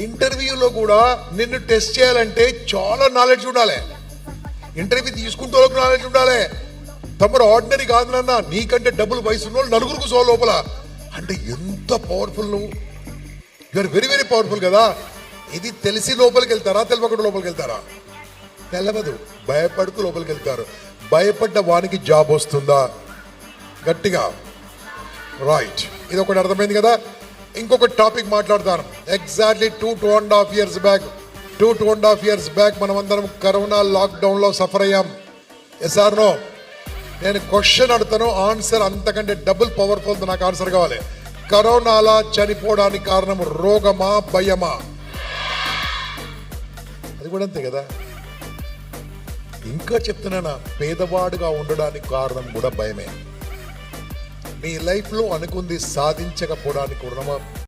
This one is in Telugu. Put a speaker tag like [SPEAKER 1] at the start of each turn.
[SPEAKER 1] ఇంటర్వ్యూలో కూడా నిన్ను టెస్ట్ చేయాలంటే చాలా నాలెడ్జ్ ఉండాలి. ఇంటర్వ్యూ తీసుకుంటూ నాలెడ్జ్ ఉండాలి. తమ్ముడు ఆర్డినరీ కాదు నాన్న, నీకంటే డబుల్ వయసు ఉన్న నలుగురికి సో లోపల. అంటే ఎంత పవర్ఫుల్ నువ్వు. యూఆర్ వెరీ వెరీ పవర్ఫుల్ కదా. ఇది తెలిసి లోపలికి వెళ్తారా, తెలియకుండా లోపలికి వెళ్తారా? తెలవదు, భయపడుతూ లోపలికి వెళ్తారు. భయపడ్డ వానికి జాబ్ వస్తుందా? గట్టిగా రైట్. ఇది ఒకటి అర్థమైంది కదా. ఇంకొక టాపిక్ మాట్లాడతాను. Exactly 2.5 years back 2.5 years back మనం అందరం కరోనా లాక్డౌన్లో సఫర్ అయ్యాం. Yes or no? నేను క్వశ్చన్ అడుగుతాను, ఆన్సర్ అంతకంటే డబుల్ పవర్ఫుల్. నాకు ఆన్సర్ కావాలి. కరోనాలా చనిపోవడానికి కారణం రోగమా, భయమా? అది కూడా అంతే కదా. ఇంకా చెప్తున్నా, పేదవాడుగా ఉండడానికి కారణం కూడా భయమే. నీ లైఫ్లో అనుకుంది సాధించకపోవడానికి కూడా